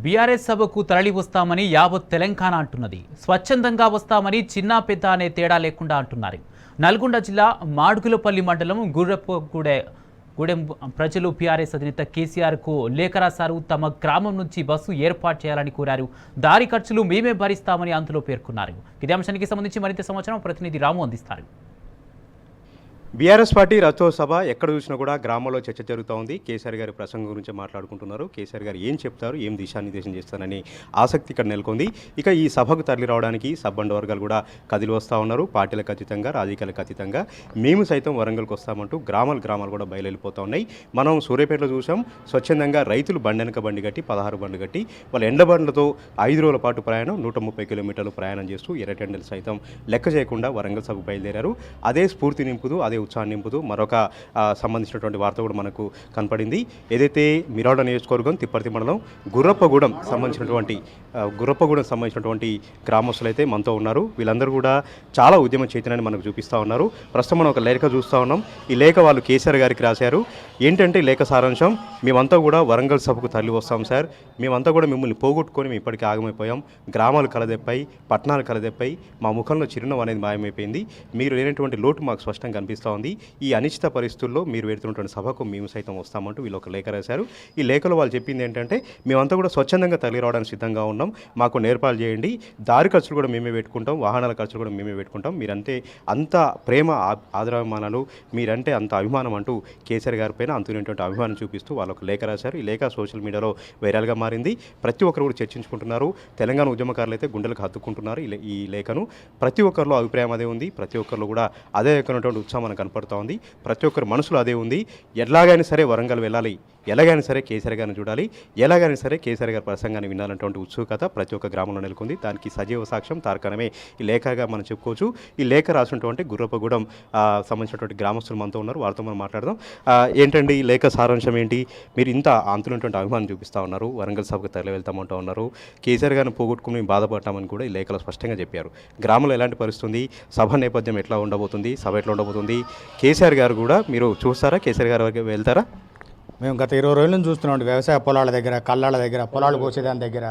BRS సభకు తరలి వస్తామని యావత్ తెలంగాణ అంటున్నది. స్వచ్ఛందంగా వస్తామని చిన్న పెద్ద అనే తేడా లేకుండా అంటున్నారు. నల్గొండ జిల్లా మాడుగులపల్లి మండలం గూడెం ప్రజలు బీఆర్ఎస్ అధినేత కేసీఆర్కు లేఖ రాశారు. తమ గ్రామం నుంచి బస్సు ఏర్పాటు చేయాలని కోరారు. దారి ఖర్చులు మేమే భరిస్తామని అందులో పేర్కొన్నారు. ఇదే అంశానికి సంబంధించి మరింత సమాచారం ప్రతినిధి రాము అందిస్తారు. బీఆర్ఎస్ పార్టీ రథోత్సవ ఎక్కడ చూసినా కూడా గ్రామంలో చర్చ జరుగుతూ ఉంది. కేసీఆర్ గారి ప్రసంగం గురించి మాట్లాడుకుంటున్నారు. కేసీఆర్ గారు ఏం చెప్తారు, ఏం దిశానిర్దేశం చేస్తారని ఆసక్తి ఇక్కడ నెలకొంది. ఇక ఈ సభకు తరలి రావడానికి సబ్బండ వర్గాలు కూడా కదిలి వస్తూ ఉన్నారు. పార్టీలకు అతీతంగా, రాజకీయాలకు అతీతంగా మేము సైతం వరంగల్కి వస్తామంటూ గ్రామాలు కూడా బయలుపోతూ ఉన్నాయి. మనం సూర్యాపేటలో చూసాం. స్వచ్ఛందంగా రైతులు బండెనక బండి కట్టి 16 బండ్లు కట్టి వాళ్ళ ఎండబండ్లతో 5 రోజుల పాటు ప్రయాణం 130 కిలోమీటర్లు ప్రయాణం చేస్తూ ఎర్రటెండలు సైతం లెక్క చేయకుండా వరంగల్ సభకు బయలుదేరారు. అదే స్ఫూర్తి నింపుతూ, అదే ఉత్సాహం నింపుతూ మరొక సంబంధించినటువంటి వార్త కూడా మనకు కనపడింది. ఏదైతే మిరాడ నియోజకవర్గం తిప్పర్తి మండలం గుర్రప్పగూడెం సంబంధించినటువంటి గ్రామస్తులు అయితే మనతో ఉన్నారు. వీళ్ళందరూ కూడా చాలా ఉద్యమ చైతన్యాన్ని మనకు చూపిస్తూ ఉన్నారు. ప్రస్తుతం మనం ఒక లేఖ చూస్తూ ఉన్నాం. ఈ లేఖ వాళ్ళు కేసీఆర్ గారికి రాశారు. ఏంటంటే లేఖ సారాంశం, మేమంతా కూడా వరంగల్ సభకు తరలి వస్తాం సార్. మేమంతా కూడా మిమ్మల్ని పోగొట్టుకొని మేము ఇప్పటికీ ఆగమైపోయాం. గ్రామాలు కలదెప్పాయి, పట్టణాలు కలదెప్పాయి, మా ముఖంలో చిరునవ్వు అనేది మాయమైపోయింది. మీరు లేనటువంటి లోటు మాకు స్పష్టంగా కనిపిస్తూ ఉంది. ఈ అనిశ్చిత పరిస్థితుల్లో మీరు పెడుతున్నటువంటి సభకు మేము సైతం వస్తామంటూ వీళ్ళు ఒక లేఖ రాశారు. ఈ లేఖలో వాళ్ళు చెప్పింది ఏంటంటే, మేమంతా కూడా స్వచ్ఛందంగా తరలి రావడానికి సిద్ధంగా ఉన్నాం. మాకు నేర్పాలు చేయండి. దారి ఖర్చులు కూడా మేమే పెట్టుకుంటాం, వాహనాల ఖర్చులు కూడా మేమే పెట్టుకుంటాం. మీరంటే అంత ప్రేమ ఆదరాభిమానాలు, మీరంటే అంత అభిమానం అంటూ కేసీఆర్ గారి పైన అంతునేటువంటి అభిమానం చూపిస్తూ వాళ్ళు ఒక లేఖ రాశారు. ఈ లేఖ సోషల్ మీడియాలో వైరల్గా మారింది. ప్రతి ఒక్కరు కూడా చర్చించుకుంటున్నారు. తెలంగాణ ఉద్యమకారులు అయితే గుండెలకు హత్తుకుంటున్నారు ఈ లేఖను. ప్రతి ఒక్కరిలో అభిప్రాయం అదే ఉంది. ప్రతి ఒక్కరిలో కూడా అదే రకమైనటువంటి ఉత్సాహం మనకు కనపడుతూ ఉంది. ప్రతి ఒక్కరి మనసులో అదే ఉంది. ఎలాగైనా సరే వరంగల్ వెళ్ళాలి, ఎలాగైనా సరే కేసీఆర్ గారిని చూడాలి, ఎలాగైనా సరే కేసీఆర్ గారి ప్రసంగాన్ని వినాలన్నటువంటి ఉత్సుకత ప్రతి ఒక్క గ్రామంలో నెలకొంది. దానికి సజీవ సాక్ష్యం తార్కాణమే ఈ లేఖగా మనం చెప్పుకోవచ్చు. ఈ లేఖ రాసినటువంటి గుర్రప్పగూడెం సంబంధించినటువంటి గ్రామస్తులు మనతో ఉన్నారు. వారితో మనం మాట్లాడదాం. ఏంటండి ఈ లేఖ సారాంశం ఏంటి? మీరు ఇంత అంతున్నటువంటి అభిమానం చూపిస్తూ ఉన్నారు. వరంగల్ సభకు తరలి వెళ్తామంటూ ఉన్నారు. కేసీఆర్ గారిని పోగొట్టుకుని బాధపడతామని కూడా ఈ లేఖలో స్పష్టంగా చెప్పారు. గ్రామంలో ఎలాంటి పరిస్థితి ఉంది, సభ నేపథ్యం ఎట్లా ఉండబోతుంది, సభ ఎట్లా ఉండబోతుంది, కేసీఆర్ గారు కూడా మీరు చూస్తారా, కేసీఆర్ గారు వెళ్తారా? మేము గత 20 రోజుల నుంచి చూస్తున్నాం. వ్యవసాయ పొలాల దగ్గర, కళ్ళాల దగ్గర, పొలాలు కోసేదాని దగ్గర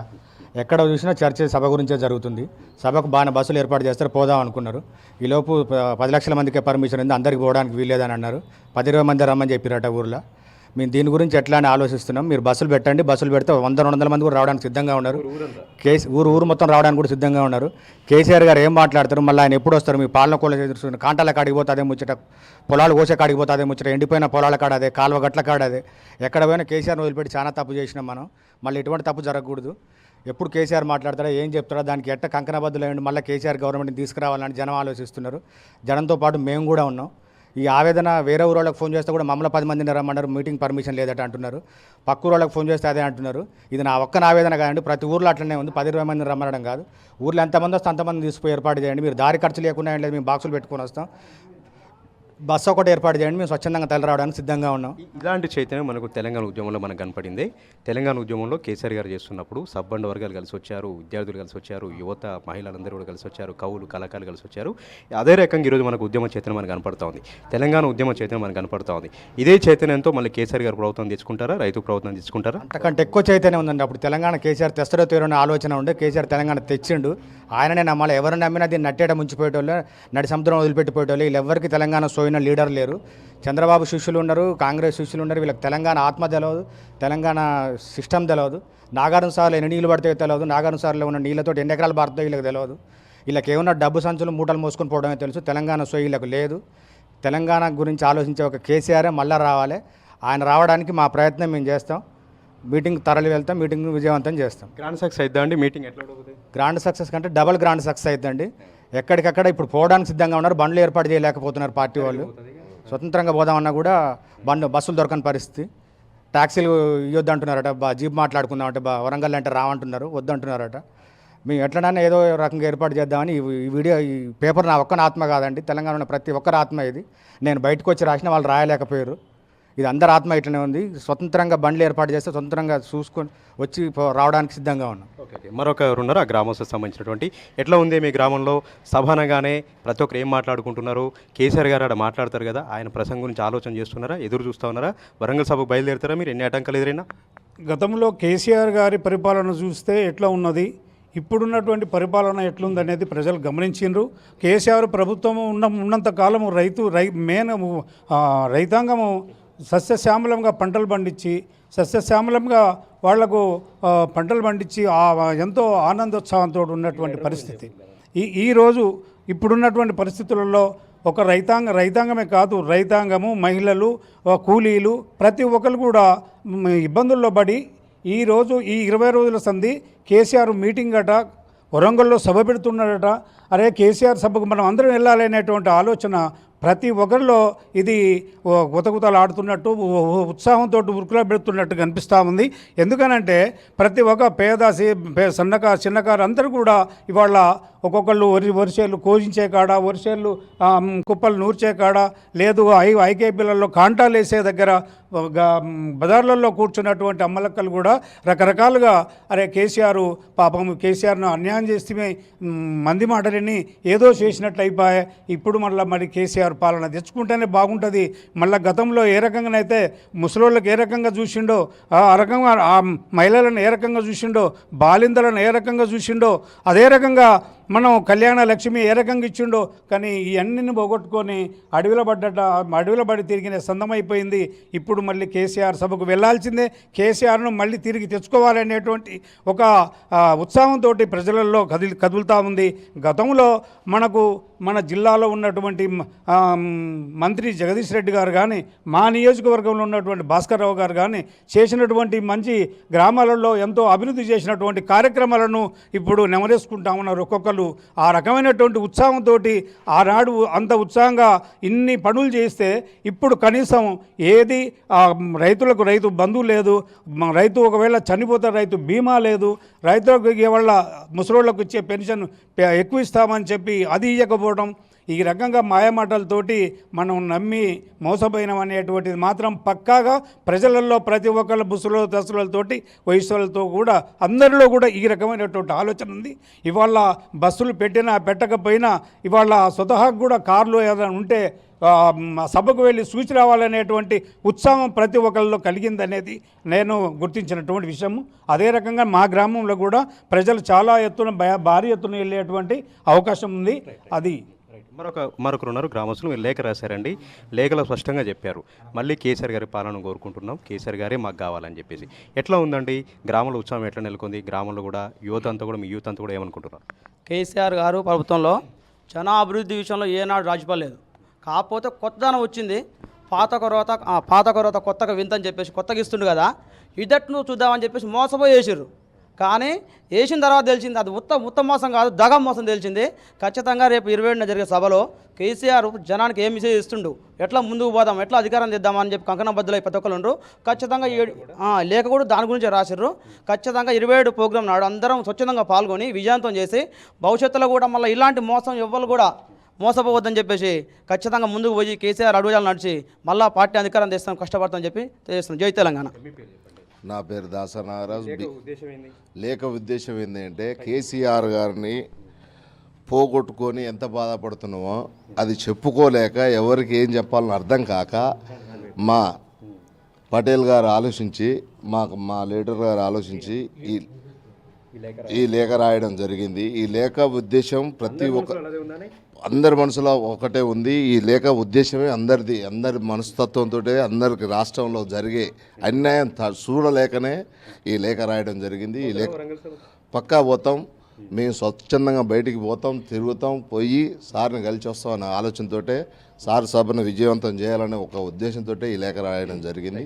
ఎక్కడ చూసినా చర్చ సభ గురించే జరుగుతుంది. సభకు బాగా బస్సులు ఏర్పాటు చేస్తారు, పోదాం అనుకున్నారు. ఈలోపు 10 లక్షల మందికే పర్మిషన్ ఉంది, అందరికి పోవడానికి వీల్లేదని అన్నారు. 10-20 మంది రమ్మని చెప్పారట ఊర్లో. మేము దీని గురించి ఎట్లా అని ఆలోచిస్తున్నాం. మీరు బస్సులు పెట్టండి, బస్సులు పెడితే 100-200 మంది కూడా రావడానికి సిద్ధంగా ఉన్నారు. ఊరు మొత్తం రావడానికి కూడా సిద్ధంగా ఉన్నారు. కేసీఆర్ గారు ఏం మాట్లాడతారు, మళ్ళీ ఆయన ఎప్పుడు వస్తారు, మీ పాలన కోళ్ళ ఎదురుస్తున్న కాంటాల కాడికి పోతే అదే ముచ్చట, పొలాలు కోసే కాడికి పోతే అదే ముచ్చట, ఎండిపోయిన పొలాల కాడ అదే, కాలువ గట్ల కాడ అదే. ఎక్కడ పోయినా కేసీఆర్ని వదిలిపెట్టి చాలా తప్పు చేసినాం మనం. మళ్ళీ ఎటువంటి తప్పు జరగకూడదు. ఎప్పుడు కేసీఆర్ మాట్లాడతారా, ఏం చెప్తారో దానికి ఎట్ట కంకణబద్దులు అయ్యండి. మళ్ళీ కేసీఆర్ గవర్నమెంట్ని తీసుకురావాలని జనం ఆలోచిస్తున్నారు. జనంతో పాటు మేము కూడా ఉన్నాం. ఈ ఆవేదన వేరే ఊరోళ్ళకి ఫోన్ చేస్తే కూడా మమ్మల్ని 10 మందిని రమ్మన్నారు, మీటింగ్ పర్మిషన్ లేదట అంటున్నారు. పక్క ఊరోళ్ళకి ఫోన్ చేస్తే అదే అంటున్నారు. ఇది నా ఒక్క ఆవేదన కాదండి, ప్రతి ఊర్లో అట్లనే ఉంది. 10-20 మందిని రమ్మనడం కాదు. ఊర్లో ఎంతమంది వస్తే అంతమంది తీసుకుపోయి ఏర్పాటు చేయండి. మీరు దారి ఖర్చు లేకుండా లేదు, మేము బాక్సులు పెట్టుకొని వస్తాం. బస్సు ఒకటి ఏర్పాటు చేయండి, మేము స్వచ్ఛందంగా తరలి రావడానికి సిద్ధంగా ఉన్నాం. ఇలాంటి చైతన్యం మనకు తెలంగాణ ఉద్యమంలో మనకు కనపడింది. తెలంగాణ ఉద్యమంలో కేసీఆర్ గారు చేస్తున్నప్పుడు సబ్బండ వర్గాలు కలిసి వచ్చారు, విద్యార్థులు కలిసి వచ్చారు, యువత మహిళలందరూ కూడా కలిసి వచ్చారు, కవులు కళాకారులు కలిసి వచ్చారు. అదే రకంగా ఈరోజు మనకు ఉద్యమ చైతన్యం మనకు కనపడుతూ ఉంది. తెలంగాణ ఉద్యమ చైతన్యం మనకు కనపడుతూ ఉంది. ఇదే చైతన్యంతో మళ్ళీ కేసీఆర్ గారు ప్రభుత్వం తెచ్చుకుంటారా, రైతు ప్రభుత్వం తెచ్చుకుంటారా? అంతకంటే ఎక్కువ చైతన్యం ఉందండి. అప్పుడు తెలంగాణ కేసీఆర్ తెస్తరో తీరని ఆలోచన ఉండే. కేసీఆర్ తెలంగాణ తెచ్చిండు, ఆయననే నమ్మాలి. ఎవరు నమ్మినా దీన్ని నట్టేట ముంచిపోయేటోళ్ళు, నడి సముద్రం వదిలిపెట్టిపోయేటోళ్ళు. వీళ్ళెవ్వరికి తెలంగాణ సోయిన లీడర్ లేరు. చంద్రబాబు శిష్యులు ఉన్నారు, కాంగ్రెస్ శిష్యులు ఉన్నారు. వీళ్ళకి తెలంగాణ ఆత్మ తెలియదు, తెలంగాణ సిస్టమ్ తెలియదు. నాగార్జున సార్లు ఎన్ని నీళ్ళు పడితే తెలియదు, నాగార్జున సార్లో ఉన్న నీళ్ళతో ఎన్ని ఎకరాలు పడుతుందో వీళ్ళకి తెలియదు. వీళ్ళకి ఏమన్నా డబ్బు సంచులు మూటలు మోసుకొని పోవడమే తెలుసు. తెలంగాణ సోయి వీళ్ళకు లేదు. తెలంగాణ గురించి ఆలోచించే ఒక కేసీఆరే మళ్ళీ రావాలి. ఆయన రావడానికి మా ప్రయత్నం మేము చేస్తాం. మీటింగ్ తరలి వెళ్తాం, మీటింగ్ విజయవంతం చేస్తాం. గ్రాండ్ సక్సెస్ అవుతుందా అండి మీటింగ్? ఎట్లా ఉంటుంది? గ్రాండ్ సక్సెస్ కంటే డబల్ గ్రాండ్ సక్సెస్ అవుతుందండి. ఎక్కడికక్కడ ఇప్పుడు పోవడానికి సిద్ధంగా ఉన్నారు. బండ్లు ఏర్పాటు చేయలేకపోతున్నారు పార్టీ వాళ్ళు. స్వతంత్రంగా పోదామన్నా కూడా బస్సులు దొరకని పరిస్థితి. ట్యాక్సీలు ఇవ్వద్దు అంటున్నారట. జీప్ మాట్లాడుకుందామంటే వరంగల్ అంటే రావంటున్నారు, వద్దంటున్నారట. మేము ఎట్లనైనా ఏదో రకంగా ఏర్పాటు చేద్దామని ఈ పేపర్ నా ఒక్కన ఆత్మ కాదండి, తెలంగాణలో ప్రతి ఒక్కరి ఆత్మ ఇది. నేను బయటకు వచ్చి రాసిన వాళ్ళు రాయలేకపోయారు. ఇది అందరి ఆత్మ ఇట్లనే ఉంది. స్వతంత్రంగా బండ్లు ఏర్పాటు చేస్తే స్వతంత్రంగా చూసుకొని వచ్చి రావడానికి సిద్ధంగా ఉన్నాం. ఓకే, మరొకరు ఉన్నారు ఆ గ్రామస్తులకు సంబంధించినటువంటి. ఎట్లా ఉంది మీ గ్రామంలో సభ అనగానే ప్రతి ఒక్కరు ఏం మాట్లాడుకుంటున్నారు? కేసీఆర్ గారు అక్కడ మాట్లాడతారు కదా, ఆయన ప్రసంగం గురించి ఆలోచన చేస్తున్నారా, ఎదురు చూస్తూ ఉన్నారా? వరంగల్ సభకు బయలుదేరుతారా మీరు? ఎన్ని ఆటంకాలు ఎదురైనా? గతంలో కేసీఆర్ గారి పరిపాలన చూస్తే ఎట్లా ఉన్నది, ఇప్పుడున్నటువంటి పరిపాలన ఎట్లుందనేది ప్రజలు గమనించిండ్రు. కేసీఆర్ ప్రభుత్వం ఉన్నంత కాలము రైతాంగము సస్యశ్యామలంగా పంటలు పండించి సస్యశ్యామలంగా వాళ్లకు పంటలు పండించి ఎంతో ఆనందోత్సాహంతో ఉన్నటువంటి పరిస్థితి. ఈరోజు ఇప్పుడున్నటువంటి పరిస్థితులలో ఒక రైతాంగమే కాదు, రైతాంగము, మహిళలు, కూలీలు ప్రతి ఒక్కరు కూడా ఇబ్బందుల్లో పడి ఈరోజు ఈ 20 రోజుల సంధి కేసీఆర్ మీటింగ్ అట, వరంగల్లో సభ పెడుతున్నాడట. అరే కేసీఆర్ సభకు మనం అందరం వెళ్ళాలి అనేటువంటి ఆలోచన ప్రతి ఒక్కరిలో ఇది గుతగుతలు ఆడుతున్నట్టు, ఉత్సాహంతో ఉరుకులా పెడుతున్నట్టు కనిపిస్తూ ఉంది. ఎందుకనంటే ప్రతి ఒక్క చిన్నకారు అందరూ కూడా ఇవాళ ఒక్కొక్కళ్ళు వరిసేళ్ళు కోజించే కాడ, వరిసేళ్ళు కుప్పలు నూర్చే కాడ, లేదు ఐకేపీలలో కాంటాలు వేసే దగ్గర, బజార్లలో కూర్చున్నటువంటి అమ్మలక్కలు కూడా రకరకాలుగా అరే కేసీఆర్ను అన్యాయం చేస్తే మంది మాటలని ఏదో చేసినట్లు అయిపోయాయి. ఇప్పుడు మరి కేసీఆర్ పాలన తెచ్చుకుంటేనే బాగుంటుంది. మళ్ళీ గతంలో ఏ రకంగానైతే ముసలోళ్ళకి ఏ రకంగా చూసిండో, ఆ రకంగా ఆ మహిళలను ఏ రకంగా చూసిండో, బాలింతలను ఏ రకంగా చూసిండో, అదే రకంగా మనం కళ్యాణ లక్ష్మి ఏ రకంగా ఇచ్చిండో. కానీ ఈ అన్నిని పోగొట్టుకొని అడవిలో పడి తిరిగిన సందమైపోయింది. ఇప్పుడు మళ్ళీ కేసీఆర్ సభకు వెళ్లాల్సిందే, కేసీఆర్ను మళ్ళీ తిరిగి తెచ్చుకోవాలనేటువంటి ఒక ఉత్సాహంతో ప్రజలలో కదులుతూ ఉంది. గతంలో మన జిల్లాలో ఉన్నటువంటి మంత్రి జగదీష్ రెడ్డి గారు కానీ, మా నియోజకవర్గంలో ఉన్నటువంటి భాస్కర్ రావు గారు కానీ చేసినటువంటి మంచి గ్రామాలలో ఎంతో అభివృద్ధి చేసినటువంటి కార్యక్రమాలను ఇప్పుడు నెమరేసుకుంటా ఉన్నారు ఒక్కొక్కరు. ఆ రకమైనటువంటి ఉత్సాహంతో ఆనాడు అంత ఉత్సాహంగా ఇన్ని పనులు చేస్తే ఇప్పుడు కనీసం ఏది రైతులకు రైతు బంధువు లేదు, రైతు ఒకవేళ చనిపోతే రైతు బీమా లేదు, రైతులకు వాళ్ళ ముసలోళ్ళకు ఇచ్చే పెన్షన్ ఎక్కువ ఇస్తామని చెప్పి అది ఇవ్వకపోవడం, ఈ రకంగా మాయమాటలతోటి మనం నమ్మి మోసపోయినాం అనేటువంటిది మాత్రం పక్కాగా ప్రజలలో ప్రతి ఒక్కళ్ళ బుసుల దశలతోటి వయసులతో కూడా అందరిలో కూడా ఈ రకమైనటువంటి ఆలోచన ఉంది. ఇవాళ బస్సులు పెట్టకపోయినా ఇవాళ స్వతహాగా కూడా కార్లు ఏదైనా ఉంటే సభకు వెళ్ళి చూసి రావాలనేటువంటి ఉత్సాహం ప్రతి ఒక్కరిలో కలిగిందనేది నేను గుర్తించినటువంటి విషయము. అదే రకంగా మా గ్రామంలో కూడా ప్రజలు చాలా భారీ ఎత్తున వెళ్ళేటువంటి అవకాశం ఉంది. అది మరొకరు ఉన్నారు గ్రామస్తులు, మీరు లేఖ రాశారండి. లేఖలో స్పష్టంగా చెప్పారు మళ్ళీ కేసీఆర్ గారి పాలన కోరుకుంటున్నాం, కేసీఆర్ గారే మాకు కావాలని చెప్పేసి. ఎట్లా ఉందండి గ్రామంలో ఉత్సాహం ఎట్లా నెలకొంది? గ్రామంలో కూడా యువత అంతా కూడా, మీ యూత్ అంతా కూడా ఏమనుకుంటున్నారు? కేసీఆర్ గారు ప్రభుత్వంలో జన అభివృద్ధి విషయంలో ఏనాడు రాజుపడలేదు. కాకపోతే కొత్తదనం వచ్చింది. పాత కొరత కొత్తగా వింతని చెప్పేసి కొత్తగా ఇస్తుండు కదా, ఇదట్ను చూద్దామని చెప్పేసి మోసపోయి వేసిర్రు. కానీ వేసిన తర్వాత తెలిసింది అది ఉత్తమ మోసం కాదు, దగం మోసం తెలిసింది. ఖచ్చితంగా రేపు 27న జరిగే సభలో కేసీఆర్ జనానికి ఏం మెసేజ్ ఇస్తుండు, ఎట్లా ముందుకు పోదాం, ఎట్లా అధికారం తెద్దామని చెప్పి కంకణబద్దులై ప్రతి ఒక్కరు ఉండరు. ఖచ్చితంగా లేఖ కూడా దాని గురించి రాసిర్రు. ఖచ్చితంగా 27 ప్రోగ్రాం నాడు అందరం స్వచ్ఛందంగా పాల్గొని విజయవంతం చేసి భవిష్యత్తులో కూడా మళ్ళీ ఇలాంటి మోసం ఎవ్వరు కూడా మోసపోవద్దని చెప్పేసి ఖచ్చితంగా ముందుకు పోయి కేసీఆర్ అడుగుజాలు నడిచి మళ్ళీ పార్టీ అధికారం తెస్తాం, కష్టపడతామని చెప్పి తెలియజేస్తున్నాం. జై తెలంగాణ. నా పేరు దాస నాగరాజు. లేఖ ఉద్దేశం ఏంటంటే కేసీఆర్ గారిని పోగొట్టుకొని ఎంత బాధపడుతున్నామో అది చెప్పుకోలేక ఎవరికి ఏం చెప్పాలని అర్థం కాక మా పటేల్ గారు ఆలోచించి, మా లీడర్ గారు ఆలోచించి ఈ లేఖ రాయడం జరిగింది. ఈ లేఖ ఉద్దేశం అందరి మనసులో ఒకటే ఉంది. ఈ లేఖ ఉద్దేశమే అందరి మనస్తత్వంతో అందరికి రాష్ట్రంలో జరిగే అన్యాయం చూడలేకనే ఈ లేఖ రాయడం జరిగింది. ఈ లేఖ పక్కా పోతాం, మేము స్వచ్ఛందంగా బయటికి పోతాం, తిరుగుతాం, పోయి సార్ని కలిసి వస్తాం అనే ఆలోచనతో సార్ సభను విజయవంతం చేయాలనే ఒక ఉద్దేశంతో ఈ లేఖ రాయడం జరిగింది.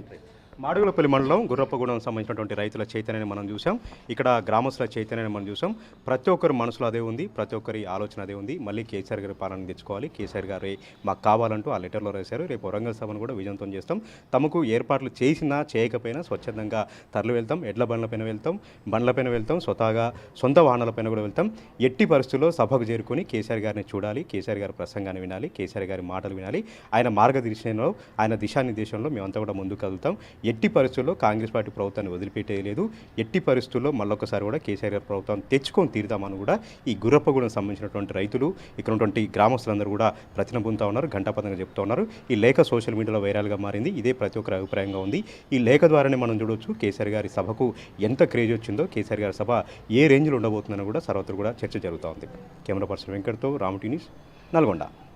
మాడుగులపల్లి మండలం గుర్రప్పగూడెం సంబంధించినటువంటి రైతుల చైతన్యాన్ని మనం చూసాం, ఇక్కడ గ్రామస్తుల చైతన్యాన్ని మనం చూసాం. ప్రతి ఒక్కరి మనసులో అదే ఉంది, ప్రతి ఒక్కరి ఆలోచన అదే ఉంది. మళ్ళీ కేసీఆర్ గారి పాలన తెచ్చుకోవాలి, కేసీఆర్ గారే మాకు కావాలంటూ ఆ లెటర్లో రాశారు. రేపు వరంగల్ సభను కూడా విజయవంతం చేస్తాం. తమకు ఏర్పాట్లు చేసినా చేయకపోయినా స్వచ్ఛందంగా తరలి వెళ్తాం, ఎడ్ల బండ్లపైన వెళ్తాం, స్వతహాగా సొంత వాహనాలపైన కూడా వెళ్తాం. ఎట్టి పరిస్థితుల్లో సభకు చేరుకొని కేసీఆర్ గారిని చూడాలి, కేసీఆర్ గారి ప్రసంగాన్ని వినాలి, కేసీఆర్ గారి మాటలు వినాలి. ఆయన మార్గదర్శనంలో, ఆయన దిశానిర్దేశంలో మేమంతా కూడా ముందుకు కదులుతాం. ఎట్టి పరిస్థితుల్లో కాంగ్రెస్ పార్టీ ప్రభుత్వాన్ని వదిలిపెట్టేయలేదు. ఎట్టి పరిస్థితుల్లో మళ్ళొకసారి కూడా కేసీఆర్ గారి ప్రభుత్వం తెచ్చుకొని తీరుదామని కూడా ఈ గుర్రప్పగూడెం సంబంధించినటువంటి రైతులు, ఇక్కడ ఉన్నటువంటి గ్రామస్తులందరూ కూడా ప్రతిన పొందుతూ ఉన్నారు, ఘంటాపథంగా చెప్తూ ఉన్నారు. ఈ లేఖ సోషల్ మీడియాలో వైరల్గా మారింది. ఇదే ప్రతి ఒక్కరి అభిప్రాయంగా ఉంది. ఈ లేఖ ద్వారానే మనం చూడవచ్చు కేసీఆర్ గారి సభకు ఎంత క్రేజ్ వచ్చిందో, కేసీఆర్ గారి సభ ఏ రేంజ్లో ఉండబోతుందని కూడా సర్వత్రా కూడా చర్చ జరుగుతూ ఉంది. కెమెరా పర్సన్ వెంకట్తో రామ్ టీవీ న్యూస్, నల్గొండ.